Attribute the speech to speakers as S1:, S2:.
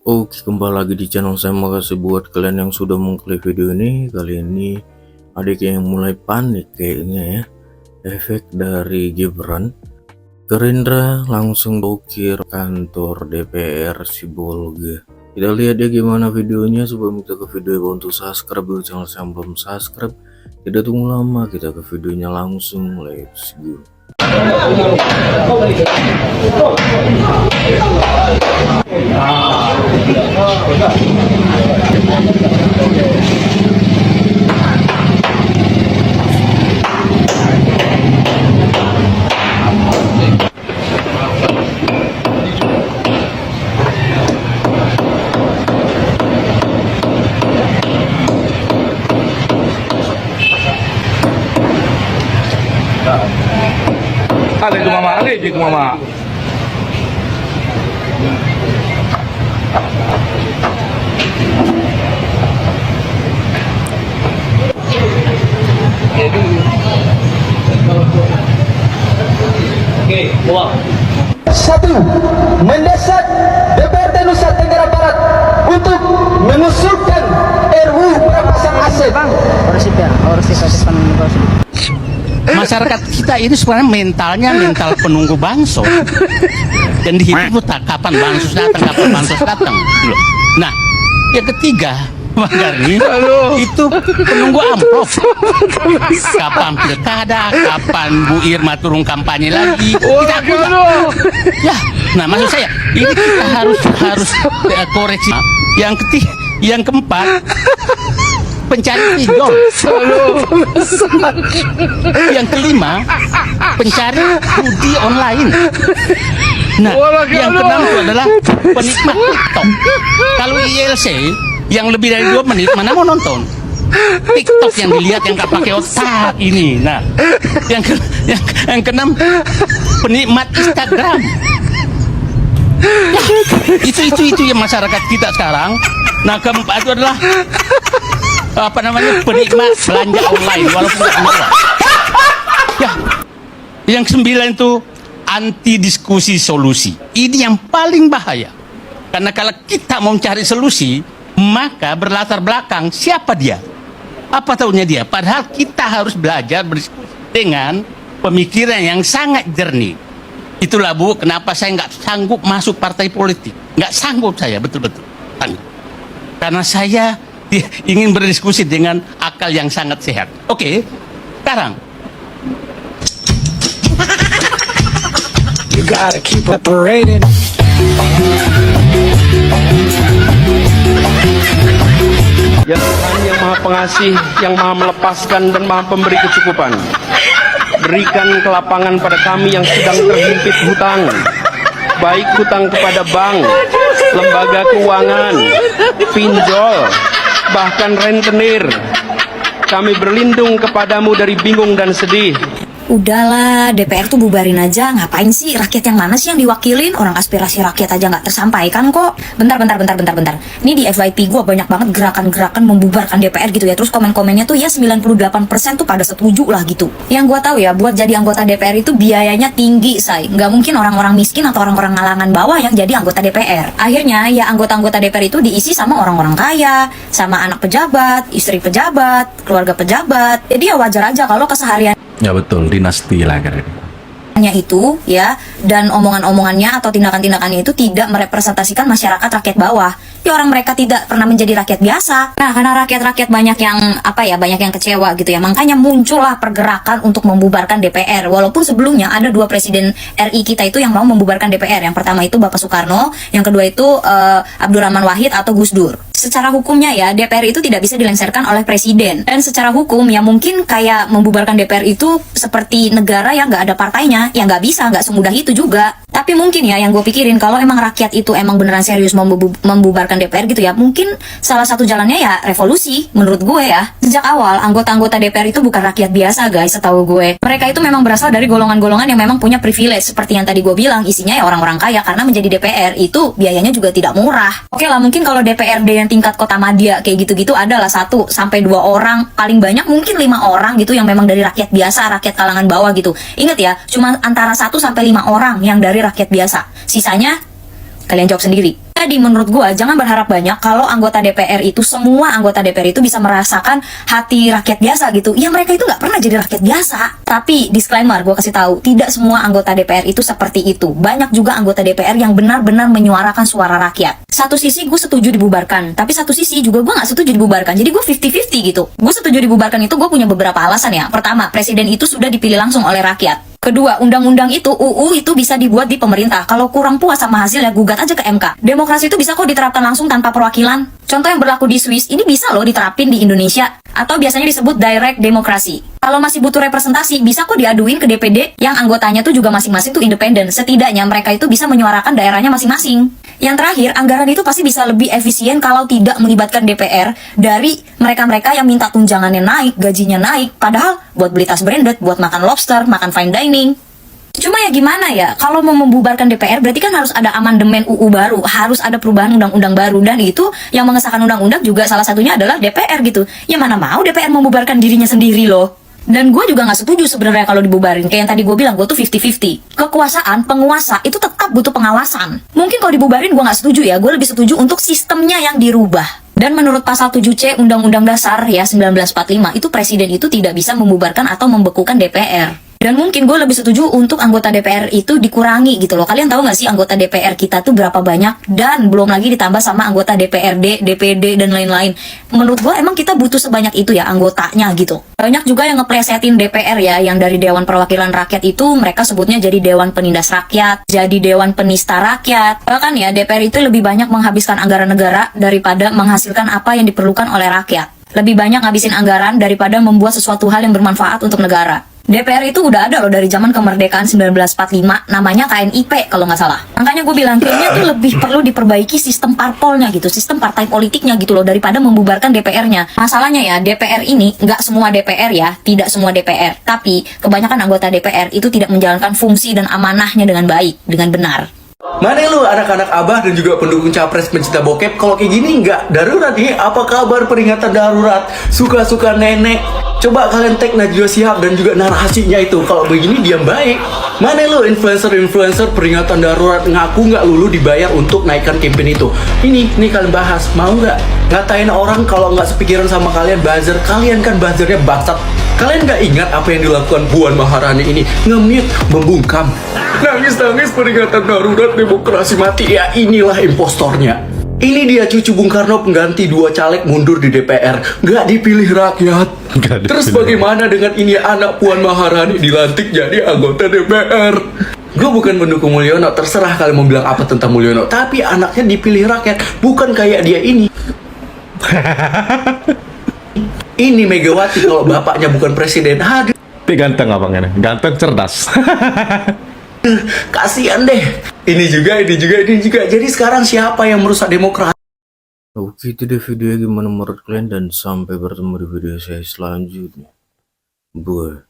S1: Oke, kembali lagi di channel saya. Makasih buat kalian yang sudah mengklik video ini. Kali ini adik yang mulai panik kayaknya ya. Efek dari Gibran, Gerindra langsung blokir kantor DPR Sibolga. Kita lihat ya gimana videonya. Sebelum kita ke video, bantu subscribe dulu channel saya yang belum subscribe. Tidak tunggu lama, kita ke videonya langsung. Let's go.
S2: Ale ke mama.
S3: Oke, buang.
S4: Satu, mendesak DPRD Nusa Tenggara Barat untuk mengusulkan RUU perampasan aset.
S5: Masyarakat kita ini sebenarnya mental penunggu bansos, dan dihitung tuh kapan bansos datang. Nah, yang ketiga, Bang Garni, itu penunggu amplop. Kapan pilkada, kapan Bu Irma turun kampanye lagi, kita ya. Nah, maksud saya ini kita harus koreksi. Yang keempat, pencari pinjol. Yang kelima, pencari judi online. Nah, yang keenam itu adalah penikmat TikTok. Kalau ILC yang lebih dari 2 menit, mana mau nonton? TikTok yang dilihat yang gak pakai otak ini. Nah, yang keenam, penikmat Instagram. Ya, itu yang masyarakat kita sekarang. Nah, keempat itu adalah penikmat belanja online walaupun nggak murah. Ya, yang kesembilan itu anti diskusi solusi. Ini yang paling bahaya, karena kalau kita mau cari solusi, maka berlatar belakang siapa dia, apa taunya dia. Padahal kita harus belajar berdiskusi dengan pemikiran yang sangat jernih. Itulah Bu, kenapa saya nggak sanggup masuk partai politik. Nggak sanggup saya, betul-betul sanggup. Karena saya ingin berdiskusi dengan akal yang sangat sehat. Oke, sekarang
S4: You gotta keep operating.
S2: Ya Tuhan yang Maha Pengasih, yang Maha Melepaskan dan Maha Pemberi kecukupan, berikan kelapangan pada kami yang sedang terhimpit hutang, baik hutang kepada bank, lembaga keuangan, pinjol, bahkan rentenir. Kami berlindung kepadamu dari bingung dan sedih.
S6: Udahlah, DPR tuh bubarin aja. Ngapain sih? Rakyat yang mana sih yang diwakilin? Orang aspirasi rakyat aja nggak tersampaikan kok. Bentar. Ini di FYP gue banyak banget gerakan-gerakan membubarkan DPR gitu ya. Terus komen-komennya tuh ya 98% tuh pada setuju lah gitu. Yang gue tahu ya, buat jadi anggota DPR itu biayanya tinggi, say. Nggak mungkin orang-orang miskin atau orang-orang ngalangan bawah yang jadi anggota DPR. Akhirnya ya anggota-anggota DPR itu diisi sama orang-orang kaya, sama anak pejabat, istri pejabat, keluarga pejabat. Jadi ya wajar aja kalau keseharian
S7: Ya betul, dinasti lah kan.
S6: itu ya, dan omongan-omongannya atau tindakan-tindakannya itu tidak merepresentasikan masyarakat rakyat bawah. Ya orang mereka tidak pernah menjadi rakyat biasa. Nah, karena rakyat-rakyat banyak yang kecewa gitu ya. Makanya muncullah pergerakan untuk membubarkan DPR. Walaupun sebelumnya ada 2 presiden RI kita itu yang mau membubarkan DPR. Yang pertama itu Bapak Soekarno, yang kedua itu Abdurrahman Wahid atau Gus Dur. Secara hukumnya ya, DPR itu tidak bisa dilengsarkan oleh presiden. Dan secara hukum ya mungkin kayak membubarkan DPR itu seperti negara yang nggak ada partainya. Ya nggak bisa, nggak semudah itu juga. Tapi mungkin ya yang gue pikirin, kalau emang rakyat itu emang beneran serius mau membubarkan DPR gitu ya, mungkin salah satu jalannya ya revolusi menurut gue ya. Sejak awal anggota-anggota DPR itu bukan rakyat biasa guys, setahu gue. Mereka itu memang berasal dari golongan-golongan yang memang punya privilege. Seperti yang tadi gue bilang, isinya ya orang-orang kaya, karena menjadi DPR itu biayanya juga tidak murah. Oke lah, mungkin kalau DPRD yang tingkat kota madya kayak gitu-gitu adalah 1 sampai 2 orang, paling banyak mungkin 5 orang gitu yang memang dari rakyat biasa, rakyat kalangan bawah gitu. Ingat ya, cuma antara 1 sampai 5 orang yang dari rakyat biasa. Sisanya kalian jawab sendiri. Jadi menurut gua jangan berharap banyak kalau anggota DPR itu, semua anggota DPR itu bisa merasakan hati rakyat biasa gitu. Ya mereka itu nggak pernah jadi rakyat biasa. Tapi disclaimer gua kasih tahu, tidak semua anggota DPR itu seperti itu. Banyak juga anggota DPR yang benar-benar menyuarakan suara rakyat. Satu sisi gue setuju dibubarkan, tapi satu sisi juga gue nggak setuju dibubarkan. Jadi gue 50-50 gitu. Gue setuju dibubarkan itu gue punya beberapa alasan ya. Pertama, presiden itu sudah dipilih langsung oleh rakyat. Kedua, undang-undang itu, UU itu bisa dibuat di pemerintah. Kalau kurang puas sama hasilnya, gugat aja ke MK. Demokrasi itu bisa kok diterapkan langsung tanpa perwakilan. Contoh yang berlaku di Swiss, ini bisa loh diterapin di Indonesia. Atau biasanya disebut direct demokrasi. Kalau masih butuh representasi, bisa kok diaduin ke DPD yang anggotanya tuh juga masing-masing tuh independen. Setidaknya mereka itu bisa menyuarakan daerahnya masing-masing. Yang terakhir, anggaran itu pasti bisa lebih efisien kalau tidak melibatkan DPR dari mereka-mereka yang minta tunjangannya naik, gajinya naik. Padahal buat beli tas branded, buat makan lobster, makan fine dining. Cuma ya gimana ya, kalau mau membubarkan DPR berarti kan harus ada amandemen UU baru, harus ada perubahan undang-undang baru, dan itu yang mengesahkan undang-undang juga salah satunya adalah DPR gitu. Ya mana mau DPR membubarkan dirinya sendiri loh. Dan gue juga gak setuju sebenarnya kalau dibubarin. Kayak yang tadi gue bilang, gue tuh 50-50. Kekuasaan, penguasa itu tetap butuh pengawasan. Mungkin kalau dibubarin gue gak setuju ya, gue lebih setuju untuk sistemnya yang dirubah. Dan menurut pasal 7C Undang-Undang Dasar ya 1945, itu presiden itu tidak bisa membubarkan atau membekukan DPR. Dan mungkin gue lebih setuju untuk anggota DPR itu dikurangi gitu loh. Kalian tahu gak sih anggota DPR kita tuh berapa banyak? Dan belum lagi ditambah sama anggota DPRD, DPD, dan lain-lain. Menurut gue emang kita butuh sebanyak itu ya anggotanya gitu. Banyak juga yang ngeplesetin DPR ya, yang dari Dewan Perwakilan Rakyat itu mereka sebutnya jadi Dewan Penindas Rakyat, jadi Dewan Penista Rakyat. Bahkan ya DPR itu lebih banyak menghabiskan anggaran negara daripada menghasilkan apa yang diperlukan oleh rakyat. Lebih banyak ngabisin anggaran daripada membuat sesuatu hal yang bermanfaat untuk negara. DPR itu udah ada loh dari zaman kemerdekaan 1945, namanya KNIP kalau nggak salah. Makanya gue bilang kayaknya tuh lebih perlu diperbaiki sistem parpolnya gitu, sistem partai politiknya gitu loh, daripada membubarkan DPR-nya. Masalahnya ya, DPR ini nggak semua DPR ya, tidak semua DPR, tapi kebanyakan anggota DPR itu tidak menjalankan fungsi dan amanahnya dengan baik, dengan benar.
S3: Mana lu anak-anak abah dan juga pendukung capres pencinta bokep, kalau kayak gini nggak darurat nih? Apa kabar peringatan darurat suka-suka nenek? Coba kalian tag Najwa Shihab dan juga narasinya itu. Kalau begini diam baik. Mana lu influencer peringatan darurat ngaku nggak lulu dibayar untuk naikkan campaign itu? Ini kalian bahas, mau nggak? Ngatain orang kalau nggak sepikiran sama kalian buzzer, kalian kan buzzernya bangsat. Kalian nggak ingat apa yang dilakukan Puan Maharani ini? Nge-mute, membungkam. Nangis-nangis peringatan darurat demokrasi mati. Ya inilah impostornya. Ini dia cucu Bung Karno pengganti 2 caleg mundur di DPR. Nggak dipilih rakyat. Terus bagaimana dengan ini anak Puan Maharani dilantik jadi anggota DPR? Gue bukan mendukung Mulyono, terserah kalian mau bilang apa tentang Mulyono. Tapi anaknya dipilih rakyat, bukan kayak dia ini. Ini Megawati kalau bapaknya bukan presiden. Aduh.
S7: Tapi ganteng abangnya, ganteng cerdas.
S3: Kasian deh. Ini juga. Jadi sekarang siapa yang merusak demokrasi?
S1: Oke, itu deh videonya, gimana menurut kalian, dan sampai bertemu di video saya selanjutnya. Bye.